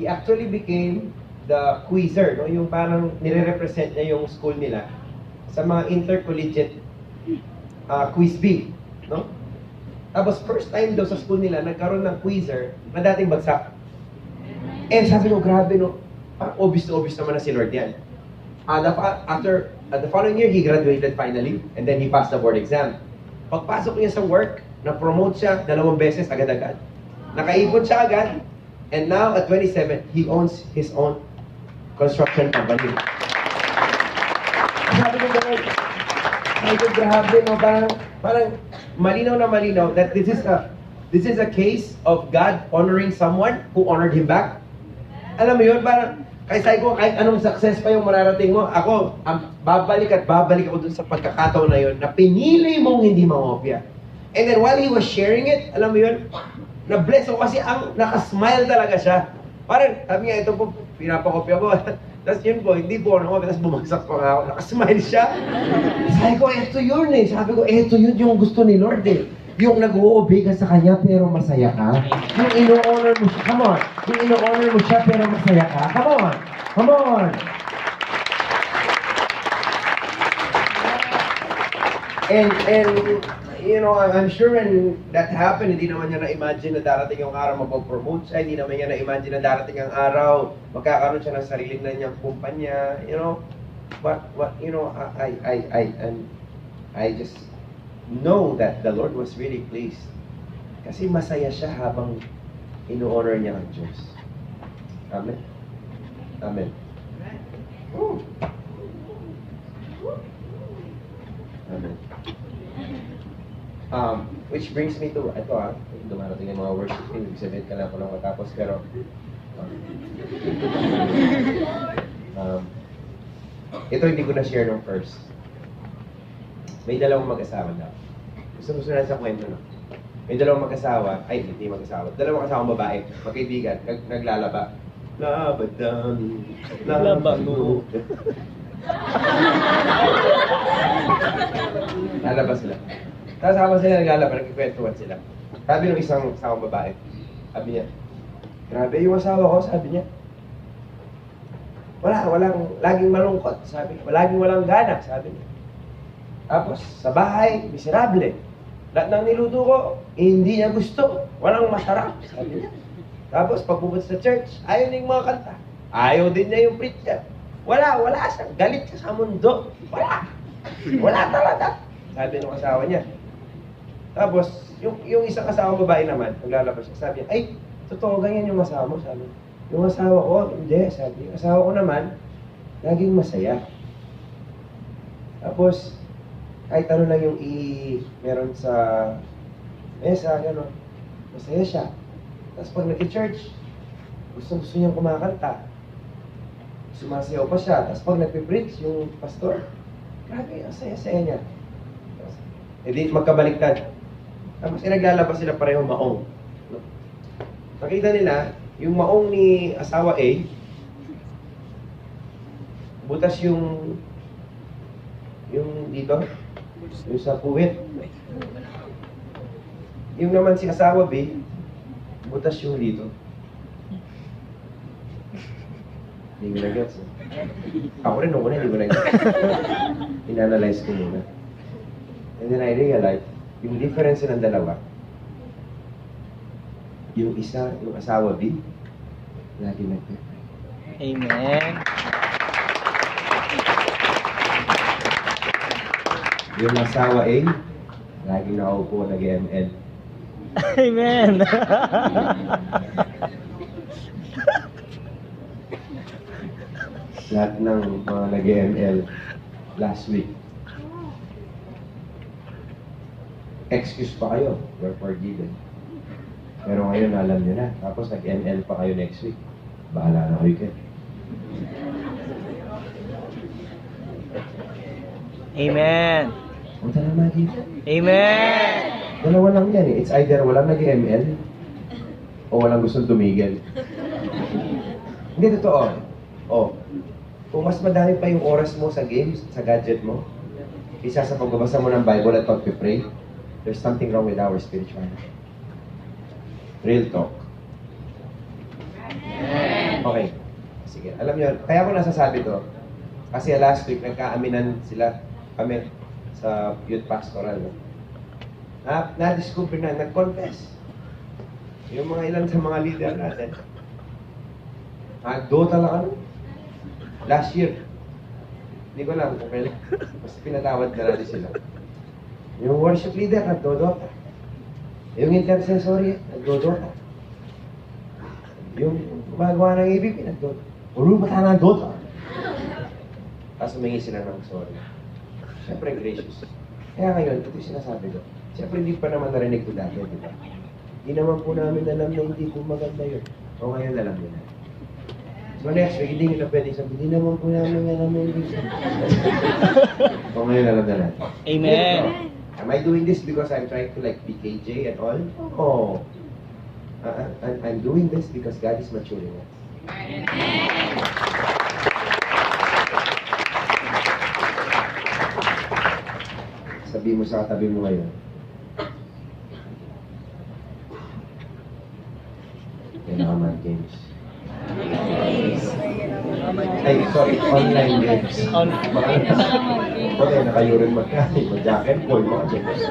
he actually became the quizzer, no? Yung parang nire-represent niya yung school nila sa mga intercollegiate quiz bee, no? Tapos first time daw sa school nila, nagkaroon ng quizzer na dating bagsak. And sabi ko, grabe, no? Obvious to obvious naman na si Lord yan. The following year, he graduated finally, and then he passed the board exam. Pagpasok niya sa work, na-promote siya 2 beses agad-agad. Nakaipon siya agad, and now at 27, he owns his own construction company. Sabi ko, grabe, no? Parang malinaw na malinaw that this is a case of God honoring someone who honored him back. Alam mo yun, parang kahit ko, kahit anong success pa yung mararating mo, ako, babalik ako dun sa pagkakataon na yun, na pinili mong hindi mangopya. And then while he was sharing it, alam mo yun, na-bless ako kasi nakasmile talaga siya. Parang, sabi nga, ito po, pinapakopya ko. Tapos yun po, hindi po ako, tapos bumagsak pa nga ako, nakasmile siya. Sabi ko, eto yun eh. Sabi ko, eto yun yung gusto ni Lord eh. Yung nag-o-obey ka sa Kanya pero masaya ka. Yung ino-honor mo siya, come on. Yung ino-honor mo siya pero masaya ka. Come on. Come on. And you know, I'm sure when that happened, hindi naman niya na-imagine na darating yung araw mapag-promote siya, hindi naman niya na-imagine na darating ang araw magkakaroon siya ng sariling na niyang kumpanya, you know. But you know, I just know that the Lord was really pleased. Kasi masaya siya habang ino-honor niya ang Diyos. Amen. Amen. Woo. Amen. Which brings me to, ito dumarating yung mga worship team, ibig sabihin ka lang ako lang matapos, pero ito hindi ko na-share nung first. May dalawang mag-asawa daw. Gusto na sa kwento, no? May dalawang mag-asawa, ay hindi mag-asawa, dalawang kasawang babae, magkaibigan, naglalaba. Labadan, labano. Lalaba sila. Tapos habang sila naglalaba, nagkikwentuhan sila. Sabi ng isang kasawang babae, sabi niya, grabe yung asawa ko, sabi niya. Laging malungkot, sabi niya. Laging walang gana, sabi niya. Tapos, sa bahay, miserable. Lahat ng niluto ko, hindi niya gusto. Walang masarap, sabi niya. Tapos, pagpupunta sa church, ayaw niya yung mga kanta. Ayaw din niya yung preacher. Wala siya. Galit siya sa mundo. Wala talaga. Sabi ng asawa niya. Tapos, yung isang asawang babae naman, naglalabas siya, sabi niya, ay, totoo, ganyan yung asawa mo, sabi. Yung asawa ko, hindi, sabi. Yung asawa ko naman, laging masaya. Tapos, kahit ano lang yung meron sa mesa, gano'n, masaya siya. Tapos pag nag-church, gusto niyang kumakanta. Sumasayaw pa siya. Tapos pag nag-preach yung pastor, Grabe, ang saya-saya niya. E di, magkabaliktad. Tapos naglalabas sila pareho maong. Nakita nila, yung maong ni asawa A, butas yung dito, yung sa puwit. Yung naman si asawa B, butas yung dito. Hindi ko na-gets. Ako rin, ako na, hindi ko na-gets. In-analyze ko muna. And then I realized, yung difference ng dalawa, yung isa, yung asawa B, lagi nagpe-pray. Amen. Yung asawa A, lagi nakaupo nag-ML. Amen. Lahat ng mga nag-ML last week. Excuse pa kayo, you're forgiven. Pero ngayon alam nyo na, tapos nag-ML pa kayo next week. Bahala na kayo kayo. Amen. Punta na makita. Amen. Dalawa lang yan eh. It's either walang nag-ML o walang gustong tumigil. Hindi totoo. Oh, kung mas madami pa yung oras mo sa games, sa gadget mo, isa sa pagbabasa mo ng Bible at pag-pray, there's something wrong with our spirituality. Real talk. Okay. Sige. Alam niyo, kaya ko nasasabi to. Kasi last week, nagkaaminan sila kami sa youth pastoral. No? Na-discover na, nag-confess. Yung mga ilan sa mga leader natin. Nag-dota lang ano. Last year. Hindi ko alam kung kailan. Mas pinatawad na natin sila. Yung worship leader, nag-dota. Yung intercessory, nag-dota. Yung gumagawa ng ibig, nag-dota. Uro ba tayo nag-dota? Tapos humingi sila ng sorry. Siyempre, gracious. Kaya ngayon, ito yung sinasabi ko. Siyempre, hindi pa naman narinig ko dati, di ba? Hindi naman po namin alam na hindi po maganda yun. O ngayon, alam nyo na. So next week, hindi nyo na pwede sabihin, hindi naman po namin alam na hindi. O ngayon, alam na natin. Amen. Am I doing this because I'm trying to like be KJ and all? Oh. I'm doing this because God is maturing us. Sabi mo sa katabi mo ngayon. Kailangan games. Ay, sorry, online games. Okay, nakayurin magkani, mag-jacket, boy, mga games.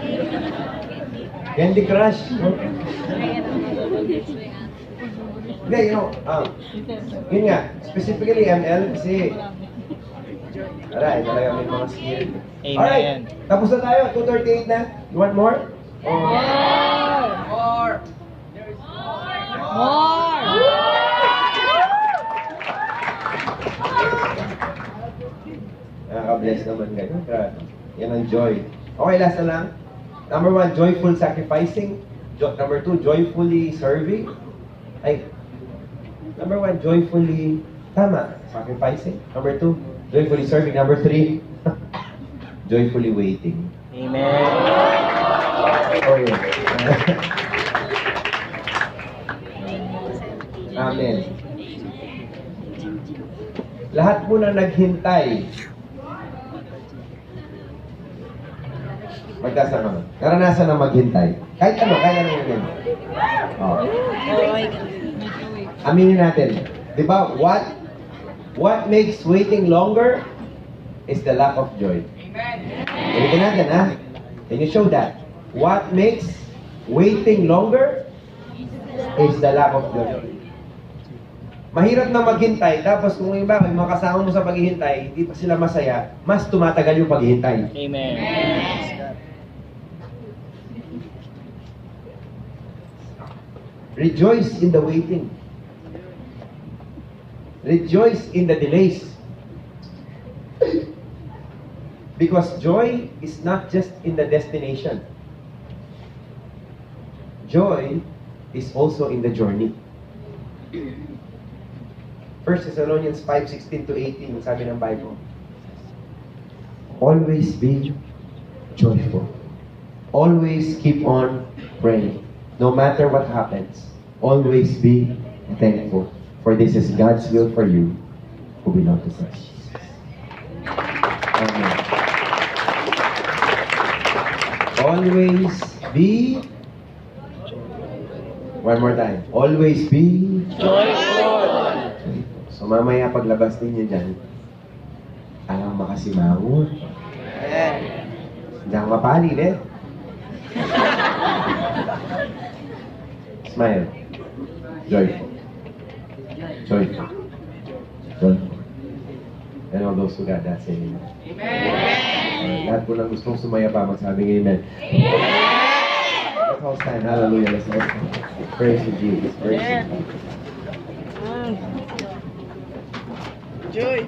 Candy Crush. Hindi, yun nga, specifically ML kasi alright, talaga may mga skill. Amen. Alright, tapos na tayo, 2:38 na. You want more? More! Nakaka-bless naman ganun. Yan ang joy. Okay, last na lang. Number 1, joyful sacrificing. Number 2, joyfully serving. Number 1, joyfully, sacrificing. Number 2, joyfully serving. Number 3, joyfully waiting. Amen. Oh, yun. Amen. Lahat po na naghintay. Magkasama. Naranasan na maghintay. Kahit ano yun. Oh. Aminin natin. Di ba, what makes waiting longer is the lack of joy. Ulitin natin, ha? Can you show that? What makes waiting longer is the lack of joy. Mahirap na maghintay, tapos kung yung mga kasama mo sa paghihintay, hindi pa sila masaya, mas tumatagal yung paghihintay. Amen. Rejoice in the waiting. Rejoice in the delays. Because joy is not just in the destination. Joy is also in the journey. 1 Thessalonians 5:16-18, sabi ng Bible. always be joyful. Always keep on praying. No matter what happens, always be thankful. For this is God's will for you who belong to Christ Jesus. Amen. Always be. One more time. Always be. Joyful. So mamaya paglabas ninyo dyan, alam makasimangon. Diyan ka palin eh. Smile. Joyful. Joyful. Joyful. And all those who got that, say amen. Amen. Lahat po na gustong sumaya pa, magsabing amen. Let's all stand. Hallelujah. Let's all stand. Praise you, Jesus. Praise you. Joy.